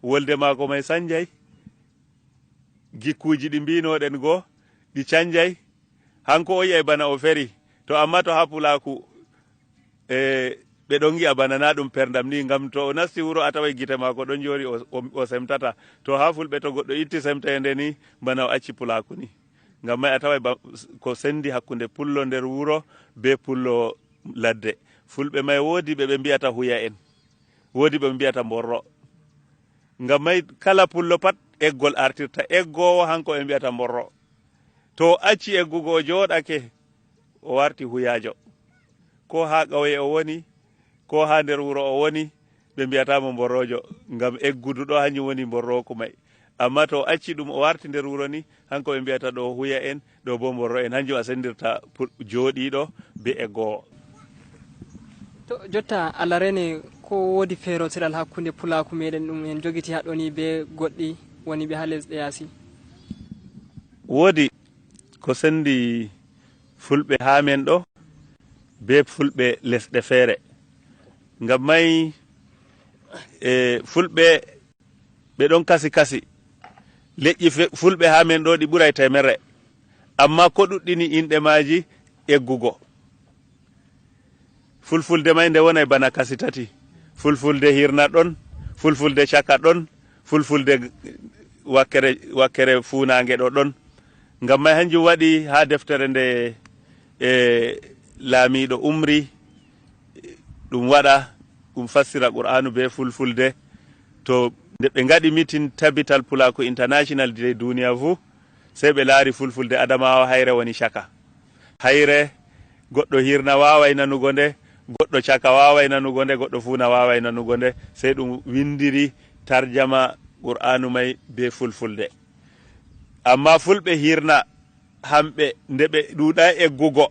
wolde maako may sañjay, gikkuuji ɗi mbinoɗen goo ɗi canjay, hanko o yiyay bana o feri. To amma to ha Pulaaku ɓe ɗon gi'a bana na ɗum perdam ni, ngam to o nasti wuro a taway gite maako ɗon joori o semtata. To ha Fulɓe to goɗɗo itti semtende ni bana o acci Pulaaku ni. Ngam may a taway ko sendi hakkunde pullo nder wuro be pullo ladde. Fulɓe may woodi ɓe mbiyata huya en, woodi ɓe mbiyata mborro. Ngam may kala pullo pat eggol artirta, eggowo hanko ɓe mbiyata mborro. To acci eggugo o jooɗake o warti huyaajo, ko ha ƙauye o woni ko ha nder wuro o woni ɓe mbiyatamo mborrojo, ngam eggudu ɗo hanjum woni mborroku may. Amma to acci ɗum o warti nder wuro ni hanko ɓe mbiyata ɗo huya en, ɗo bo mborro en. Hanjum a sendirta jooɗiɗo be eggowo. To jotta Allah rene ko woodi feerotiral hakkunde Pulaaku meɗen ɗum en jogiti haɗo ni be goɗɗi woni ɓe ha lesɗe yaasi? Woodi ko sendi Fulɓe ha men ɗo be Fulɓe lesɗe feere. Ngam may Fulɓe ɓe ɗon kasi leƴƴi Fulɓe ha men ɗo ɗi ɓuray temerre, amma ko ɗuɗɗini inɗe maji eggugo. Fulfulde may nde wonay bana kasi tati: Fulfulde hirna ɗon, Fulfulde caka ɗon, Fulfulde wakkere funange ɗo ɗon. Ngam may hanjum waɗi ha deftere nde laamiɗo umri ɗum waɗa ɗum fassira Qur'anu be Fulfulde. To nde ɓe ngaɗi mitin tabital Pulaaku international de duniya fuu, sey ɓe laari Fulfulde Adamawa hayre woni caka. Hayre goɗɗo hirna waway nanugo nde, goɗɗo caka waway nanugo nde, goɗɗo fuuna waway nanugo nde. Sey ɗum windiri tarjama Qur'anu may be Fulfulde. Amma Fulɓe hirna hamɓe nde ɓe ɗuuɗa eggugo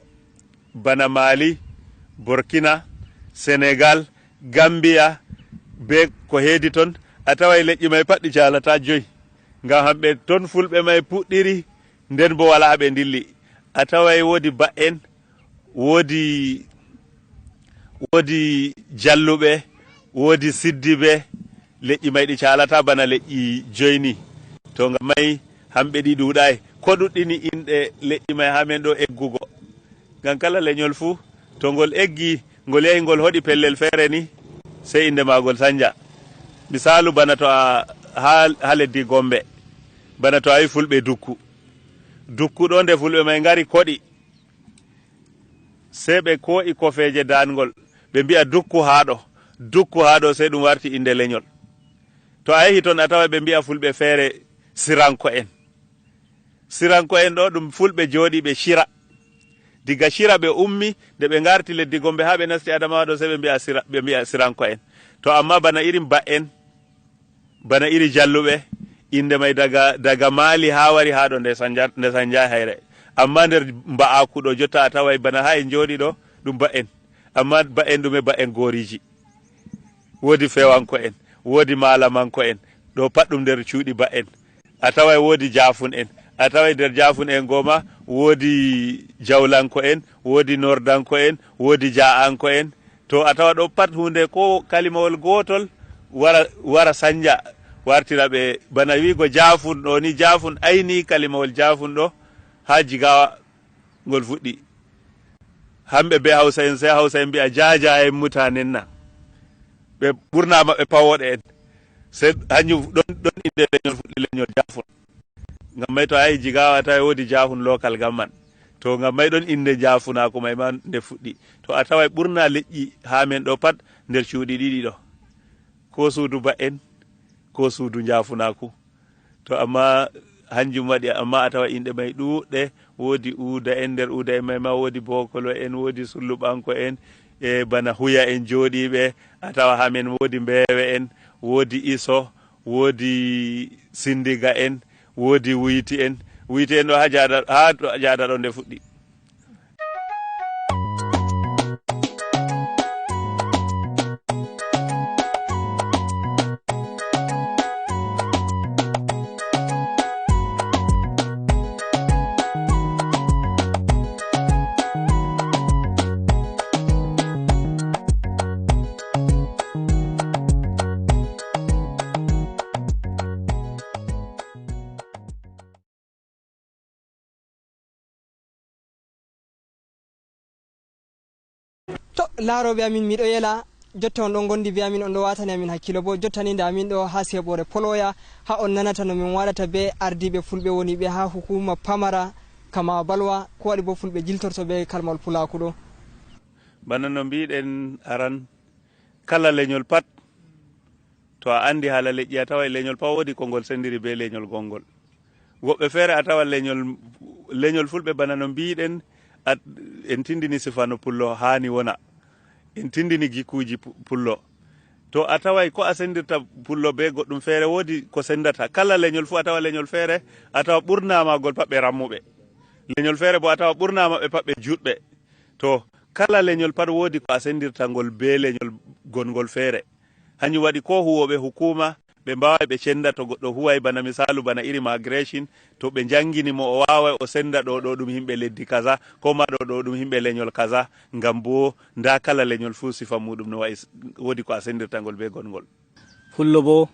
bana Mali, Burkina, Sénégal, Gambia be ko heedi ton, a taway leƴƴi may pat ɗi calata 5. Ngam hamɓe ton Fulɓe may puɗɗiri, nden bo wala ɓe dilli. A taway woodi ba'en, woodi jalluɓe, woodi siddiɓe, leƴƴi may ɗi calata bana leƴƴi 5 ni. To ngam may hamɓe ɗi ɗuuɗay, ko ɗuɗɗini inɗe leƴƴi may ha men ɗo eggugo. Ngam kala leñol fuu to ngol eggi ngol yahi ngol hoɗi pellel feere ni, sey inde magol sanja. Misalu bana to ha leddi Gombe, bana to a yi Fulɓe dukku ɗo nde Fulɓe may ngari koɗi, sey ɓe ko'i kofeje dangol ɓe mbi'a dukku haɗo, sey ɗum warti inde leñol. To a yahi ton a tawa ɓe mbi'a Fulɓe feere siranko en ɗo ɗum Fulɓe jooɗiɓe Shira. Diga Shira ɓe ummi nde ɓe ngarti leddi Gombe ha ɓe nasti Adamawa ɗo, sey ɓe mbi'a siranko en. To amma bana irin ba'en, bana iri jalluɓe, inde may daga Mali ha wari ha ɗo nde sanjay hayre. Amma nder mba'aku ɗo jotta a taway bana ha en jooɗi ɗo ɗum ba'en, amma ba'en ɗume ba'en goriji. Woodi fewanko en, woodi malamanko en, ɗo pat ɗum nder cuuɗi ba'en. A taway woodi jafun en, a taway nder jafun en goma woodi jawlanko en, woodi nordanko en, woodi ja'anko en. To a tawa ɗo pat hunde ko kalimawol gotol wara sanja wartira ɓe bana wigo jafun ɗo ni, jafun ayni kalimawol jafun ɗo ha Jigawa ngol fuɗɗi. Hamɓe be Hausa en, sey Hausa en mbi'a jajayen mutanen nan, ɓe ɓurna maɓɓe pawoɗe en, sey hanjum ɗon inde leñol fuɗɗi, leñol jafun. Ngam may to a yahi Jigawa tawi woodi jafun local gamman, to ngam may ɗon inde jafunako may ma nde fuɗɗi. To a taway ɓurna leƴƴi ha men ɗo pat nder cuuɗi ɗiɗi ɗo, ko suudu ba'en ko suudu jafunaku. To amma hanjum waɗi, amma a tawa inɗe may ɗuɗɗe, woodi uuda en, nder uuda en may ma woodi bokolo en, woodi sulluɓanko en, e bana huya en jooɗiɓe. A tawa ha men woodi mbeewe en, woodi iso, woodi sindiga en, woodi wuyti en ɗo ha jaada ɗo nde fuɗɗi. laaroɓe amin miɗo yela jotta on ɗon gondi be amin on ɗo watani amin hakkilo bo jottani nde amin ɗo ha seɓore poloya ha on nanata no min waɗata be ardiɓe fulɓe woni ɓe ha hukuma pamara kama balwa ko waɗi bo fulɓe jiltorto be kalmol pulaku ɗo. Bana no mbiɗen aran kala leñol pat to a andi haala leƴƴi a tawa leñol pat wodi ko ngol sendiri be leñol gongol. Woɓɓe feere a tawa leñol fulɓe bana no mbiɗen en tindini sifano pullo hani wona, en tindini gikuji pullo. To a tawai ko a sendirta pullo be goɗɗum feere wodi ko sendata. Kala leñol fu a tawa leñol feere a tawa ɓurnamagol pat ɓe rammuɓe, leñol feere bo a tawa ɓurnamaɓe pat ɓe juɗɓe. To kala leñol pat wodi ko a sendirta ngol be leñol gongol feere. Hanjum waɗi ko huwoɓe hukuma ɓe mbawai ɓe cenda to goɗɗo huwai bana misalu bana iri migration to ɓe jangini mo o wawai o senda ɗo ɗum himɓe leddi kaza ko ma ɗo ɗum himɓe leñol kaza, ngam bo nda kala leñol fu sifa muɗum no wayi wodi ko a sendirta ngol be gongol. Pullo bo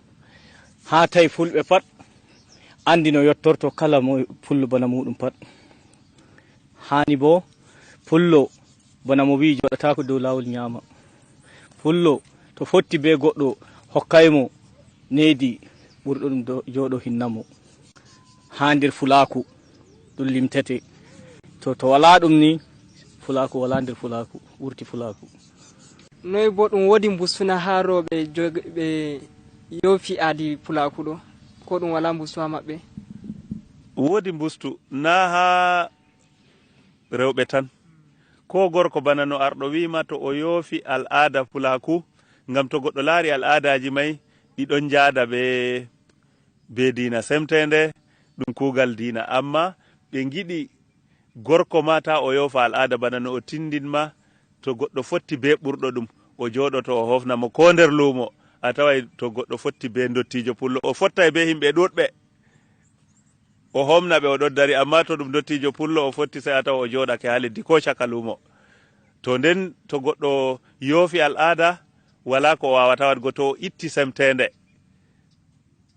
ha tawi fulɓe pat andi no yettorto kala mo pullo bana muɗum pat. Hani bo pullo bana mo wi joɗata ko dow lawol nyama. Pullo to fotti be goɗɗo hokkaymo nedi ɓurɗo ɗum joɗo hinnamo ha nder fulaku ɗum limtete. To wala ɗum ni fulaku wala nder fulaku, wurti fulaku. Noy bo ɗum wodi mbusuna ha roɓe ɓe yofi aadi fulaku ɗo, ko ɗum wala mbustu ha maɓɓe? Wodi mbustu na ha rewɓe tan, ko gorko bana no arɗo wima to o yoofi al'ada fulaku, ngam to goɗɗo laari al'adaji may ɗiɗon jaada be dina semtende, ɗum kugal dina, amma ɓe giɗi gorko ma ta o yofa al'ada bana no o tindinma to goɗɗo fotti be ɓurɗo ɗum o joɗoto o hofnamo ko nder luumo. A tawai to goɗɗo fotti be dottijo pullo o fottai be himɓe ɗuɗɓe o homna ɓe o ɗon dari, amma to ɗum dottijo pullo o fotti sai a tawa o joɗake ha leddi ko caka luumo. To nden to goɗɗo yoofi al'ada wala ko o wawata waɗugo, to o itti semtende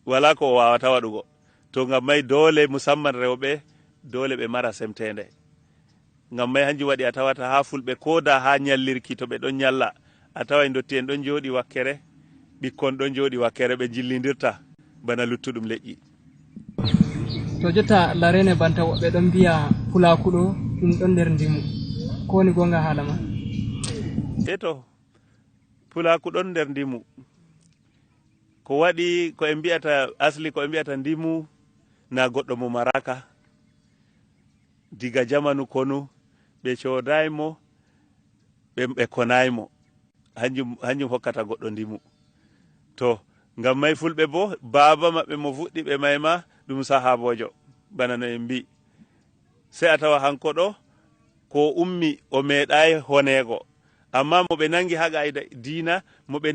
wala ko o wawata waɗugo. To ngam may dole musamman rewɓe dole ɓe mara semtende. Ngam may hanjum waɗi a tawata ha fulɓe koda ha nyallirki to ɓe ɗon nyalla a tawa dotti en ɗon joɗi wakkere, ɓikkon ɗon joɗi wakkere, ɓe jillidirta bana luttuɗum leƴƴi. To jotta larene banta woɓɓe ɗon mbiya fulaku ɗo ɗum ɗon nder ndimu, ko woni gonga haala ma? To fulaku ɗon nder ndimu, ko waɗi ko en mbiyata asli ko en mbiyata ndimu na goɗɗo mo maraka diga jamanu konu ɓe codaymo ɓe konaymo, hanjum hokkata goɗɗo ndimu. To ngam may fulɓe bo baba maɓɓe mo fuɗɗi ɓe mayma ɗum sahabojo bana no en mbi, sai a tawa hanko ɗo ko ummi o meeɗayi honego, amma mo ɓe nangi ha ga dina mo ɓe